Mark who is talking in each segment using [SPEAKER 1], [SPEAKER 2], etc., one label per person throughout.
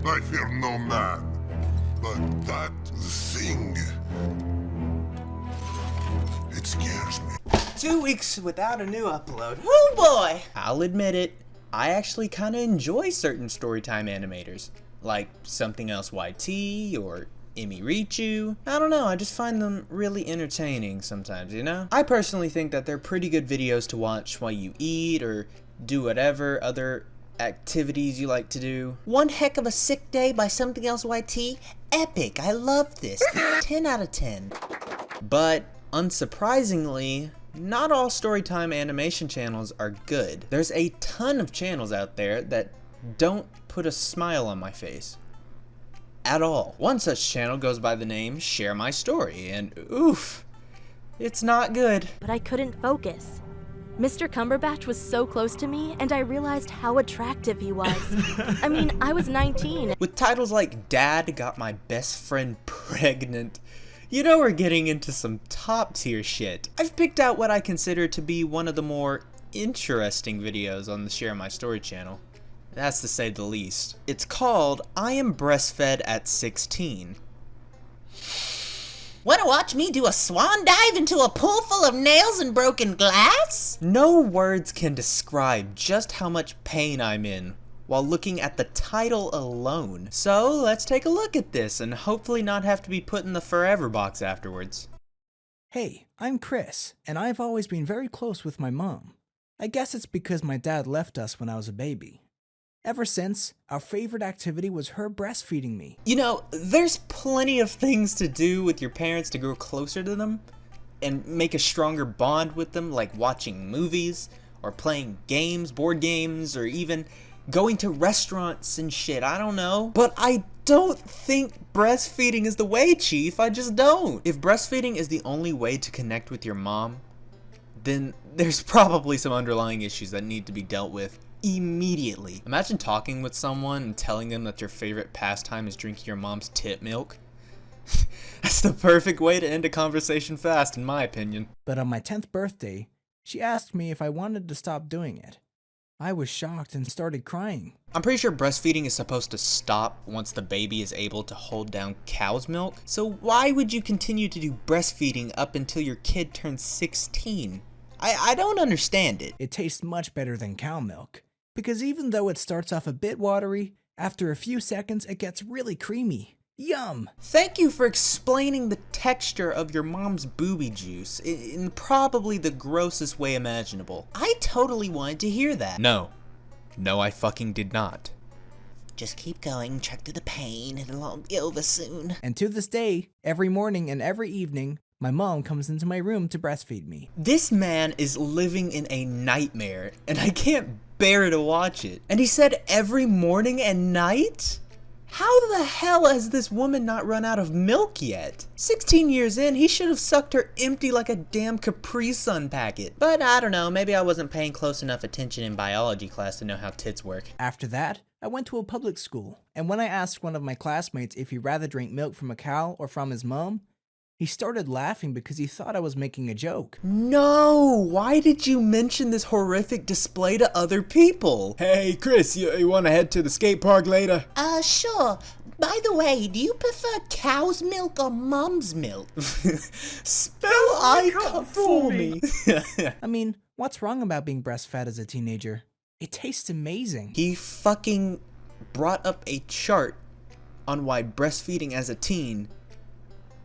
[SPEAKER 1] I fear no man, but that thing, it scares me.
[SPEAKER 2] 2 weeks without a new upload. Oh boy! I'll admit it, I actually kinda enjoy certain storytime animators, like Something Else YT or Emirichu. I don't know, I just find them really entertaining sometimes, you know? I personally think that they're pretty good videos to watch while you eat or do whatever other activities you like to do. One Heck of a Sick Day by Something Else YT. Epic, I love this. 10 out of 10. But unsurprisingly, not all storytime animation channels are good. There's a ton of channels out there that don't put a smile on my face. At all. One such channel goes by the name Share My Story, and oof, it's not good.
[SPEAKER 3] But I couldn't focus. Mr. Cumberbatch was so close to me, and I realized how attractive he was. I mean, I was 19.
[SPEAKER 2] With titles like Dad Got My Best Friend Pregnant, you know we're getting into some top tier shit. I've picked out what I consider to be one of the more interesting videos on the Share My Story channel. That's to say the least. It's called I Am Breastfed at 16.
[SPEAKER 4] Wanna watch me do a swan dive into a pool full of nails and broken glass?
[SPEAKER 2] No words can describe just how much pain I'm in while looking at the title alone. So let's take a look at this and hopefully not have to be put in the forever box afterwards.
[SPEAKER 5] Hey, I'm Chris, and I've always been very close with my mom. I guess it's because my dad left us when I was a baby. Ever since, our favorite activity was her breastfeeding me.
[SPEAKER 2] You know, there's plenty of things to do with your parents to grow closer to them and make a stronger bond with them, like watching movies or playing games, board games, or even going to restaurants and shit, I don't know. But I don't think breastfeeding is the way, Chief, I just don't. If breastfeeding is the only way to connect with your mom, then there's probably some underlying issues that need to be dealt with immediately. Imagine talking with someone and telling them that your favorite pastime is drinking your mom's tit milk. That's the perfect way to end a conversation fast, in my opinion.
[SPEAKER 5] But on my 10th birthday, she asked me if I wanted to stop doing it. I was shocked and started crying.
[SPEAKER 2] I'm pretty sure breastfeeding is supposed to stop once the baby is able to hold down cow's milk. So why would you continue to do breastfeeding up until your kid turns 16? I don't understand it.
[SPEAKER 5] It tastes much better than cow milk. Because even though it starts off a bit watery, after a few seconds it gets really creamy. Yum!
[SPEAKER 2] Thank you for explaining the texture of your mom's booby juice in probably the grossest way imaginable. I totally wanted to hear that. No, I fucking did not.
[SPEAKER 4] Just keep going, check through the pain, and it'll all be over soon.
[SPEAKER 5] And to this day, every morning and every evening, my mom comes into my room to breastfeed me.
[SPEAKER 2] This man is living in a nightmare, and I can't bear to watch it. And he said every morning and night? How the hell has this woman not run out of milk yet? 16 years in, he should have sucked her empty like a damn Capri Sun packet. But I don't know, maybe I wasn't paying close enough attention in biology class to know how tits work.
[SPEAKER 5] After that, I went to a public school, and when I asked one of my classmates if he'd rather drink milk from a cow or from his mom, he started laughing because he thought I was making a joke.
[SPEAKER 2] No! Why did you mention this horrific display to other people? Hey, Chris, you want to head to the skate park later?
[SPEAKER 4] Sure. By the way, do you prefer cow's milk or mom's milk?
[SPEAKER 2] Spell icon for me.
[SPEAKER 5] I mean, what's wrong about being breastfed as a teenager? It tastes amazing.
[SPEAKER 2] He fucking brought up a chart on why breastfeeding as a teen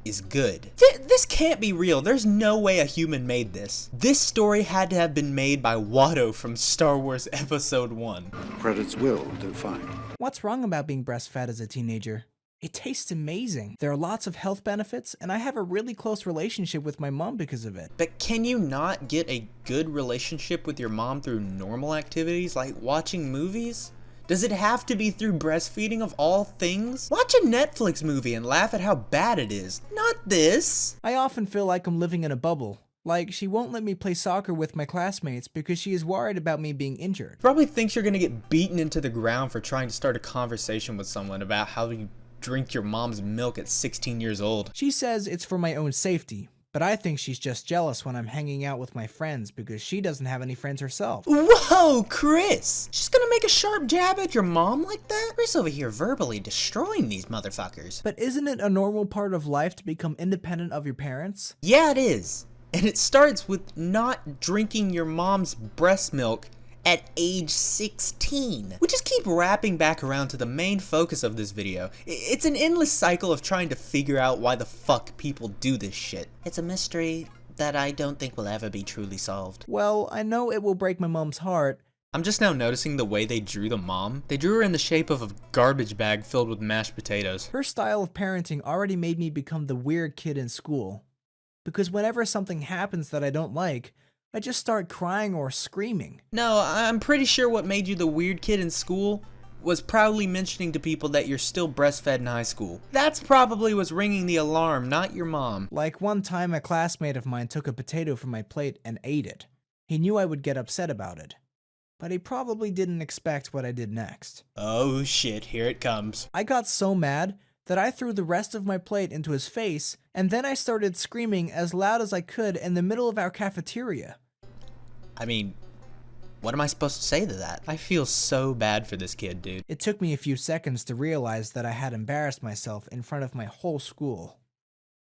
[SPEAKER 2] is good. This can't be real. There's no way a human made this. This story had to have been made by Watto from Star Wars Episode 1.
[SPEAKER 6] Credits will do fine.
[SPEAKER 5] What's wrong about being breastfed as a teenager? It tastes amazing. There are lots of health benefits, and I have a really close relationship with my mom because of it.
[SPEAKER 2] But can you not get a good relationship with your mom through normal activities like watching movies? Does it have to be through breastfeeding of all things? Watch a Netflix movie and laugh at how bad it is. Not this.
[SPEAKER 5] I often feel like I'm living in a bubble. Like, she won't let me play soccer with my classmates because she is worried about me being injured.
[SPEAKER 2] Probably thinks you're gonna get beaten into the ground for trying to start a conversation with someone about how you drink your mom's milk at 16 years old.
[SPEAKER 5] She says it's for my own safety, But I think she's just jealous when I'm hanging out with my friends because she doesn't have any friends herself.
[SPEAKER 2] Whoa, Chris! She's gonna make a sharp jab at your mom like that? Chris over here verbally destroying these motherfuckers.
[SPEAKER 5] But isn't it a normal part of life to become independent of your parents?
[SPEAKER 2] Yeah, it is. And it starts with not drinking your mom's breast milk at age 16. We just keep wrapping back around to the main focus of this video. It's an endless cycle of trying to figure out why the fuck people do this shit. It's a mystery that I don't think will ever be truly solved.
[SPEAKER 5] Well, I know it will break my mom's heart.
[SPEAKER 2] I'm just now noticing the way they drew the mom. They drew her in the shape of a garbage bag filled with mashed potatoes.
[SPEAKER 5] Her style of parenting already made me become the weird kid in school. Because whenever something happens that I don't like, I just start crying or screaming.
[SPEAKER 2] No, I'm pretty sure what made you the weird kid in school was proudly mentioning to people that you're still breastfed in high school. That's probably what's ringing the alarm, not your mom.
[SPEAKER 5] Like one time a classmate of mine took a potato from my plate and ate it. He knew I would get upset about it. But he probably didn't expect what I did next.
[SPEAKER 2] Oh shit, here it comes.
[SPEAKER 5] I got so mad that I threw the rest of my plate into his face, and then I started screaming as loud as I could in the middle of our cafeteria.
[SPEAKER 2] I mean, what am I supposed to say to that? I feel so bad for this kid, dude.
[SPEAKER 5] It took me a few seconds to realize that I had embarrassed myself in front of my whole school.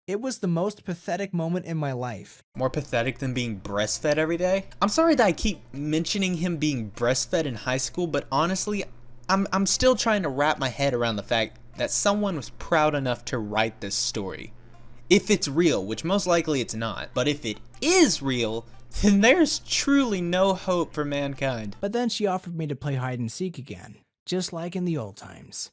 [SPEAKER 5] It was the most pathetic moment in my life.
[SPEAKER 2] More pathetic than being breastfed every day? I'm sorry that I keep mentioning him being breastfed in high school, but honestly, I'm still trying to wrap my head around the fact that someone was proud enough to write this story. If it's real, which most likely it's not, but if it is real, then there's truly no hope for mankind.
[SPEAKER 5] But then she offered me to play hide and seek again, just like in the old times.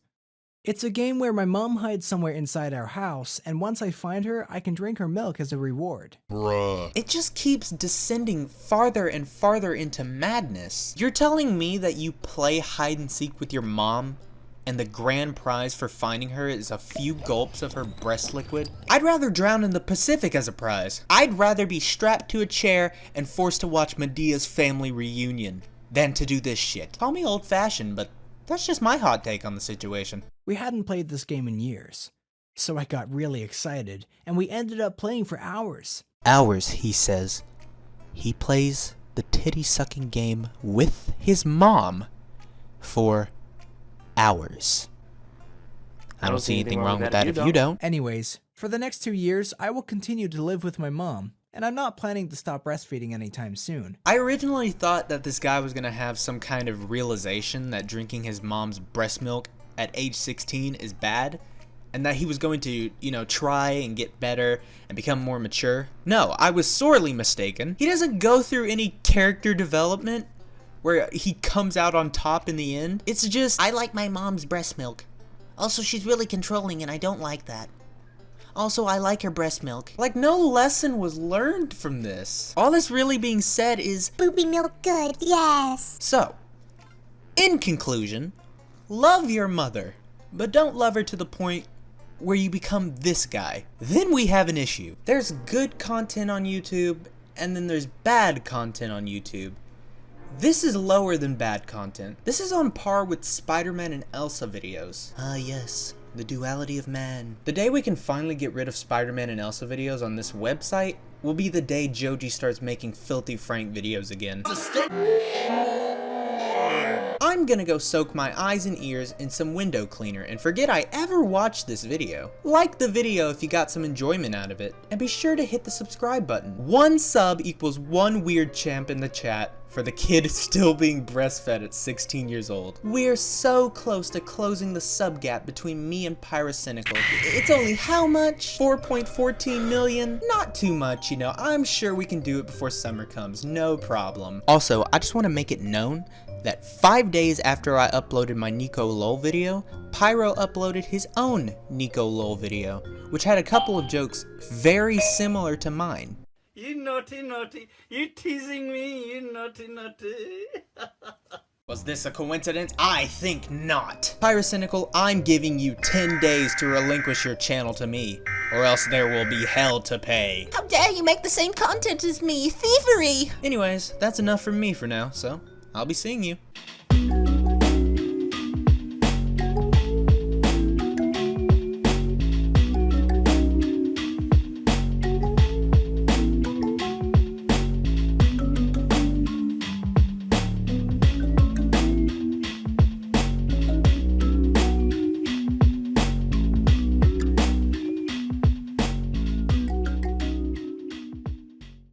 [SPEAKER 5] It's a game where my mom hides somewhere inside our house, and once I find her, I can drink her milk as a reward.
[SPEAKER 1] Bruh.
[SPEAKER 2] It just keeps descending farther and farther into madness. You're telling me that you play hide and seek with your mom, and the grand prize for finding her is a few gulps of her breast liquid? I'd rather drown in the Pacific as a prize. I'd rather be strapped to a chair and forced to watch Medea's family reunion than to do this shit. Call me old-fashioned, but that's just my hot take on the situation.
[SPEAKER 5] We hadn't played this game in years, so I got really excited, and we ended up playing for hours.
[SPEAKER 2] Hours, he says. He plays the titty-sucking game with his mom for hours. I don't see anything wrong with that if you don't.
[SPEAKER 5] Anyways, for the next 2 years, I will continue to live with my mom, and I'm not planning to stop breastfeeding anytime soon.
[SPEAKER 2] I originally thought that this guy was gonna have some kind of realization that drinking his mom's breast milk at age 16 is bad, and that he was going to, try and get better and become more mature. No, I was sorely mistaken. He doesn't go through any character development where he comes out on top in the end. It's just,
[SPEAKER 4] I like my mom's breast milk. Also, she's really controlling and I don't like that. Also, I like her breast milk.
[SPEAKER 2] like, no lesson was learned from this. All that's really being said is,
[SPEAKER 7] Booby milk good, yes.
[SPEAKER 2] so, in conclusion, love your mother, but don't love her to the point where you become this guy. Then we have an issue. There's good content on YouTube, and then there's bad content on YouTube. This is lower than bad content. This is on par with Spider-Man and Elsa videos. Ah yes, the duality of man. The day we can finally get rid of Spider-Man and Elsa videos on this website will be the day Joji starts making Filthy Frank videos again. I'm gonna go soak my eyes and ears in some window cleaner and forget I ever watched this video. Like the video if you got some enjoyment out of it, and be sure to hit the subscribe button. 1 sub equals 1 weird champ in the chat for the kid still being breastfed at 16 years old. We're so close to closing the sub gap between me and Pyrocynical. It's only how much? 4.14 million? Not too much, I'm sure we can do it before summer comes, no problem. Also, I just want to make it known that 5 days after I uploaded my Nico LOL video, Pyro uploaded his own Nico LOL video, which had a couple of jokes very similar to mine.
[SPEAKER 8] You naughty, naughty. You teasing me, you naughty, naughty.
[SPEAKER 2] Was this a coincidence? I think not. Pyrocynical, I'm giving you 10 days to relinquish your channel to me, or else there will be hell to pay.
[SPEAKER 4] How dare you make the same content as me? Thievery!
[SPEAKER 2] Anyways, that's enough from me for now, so I'll be seeing you.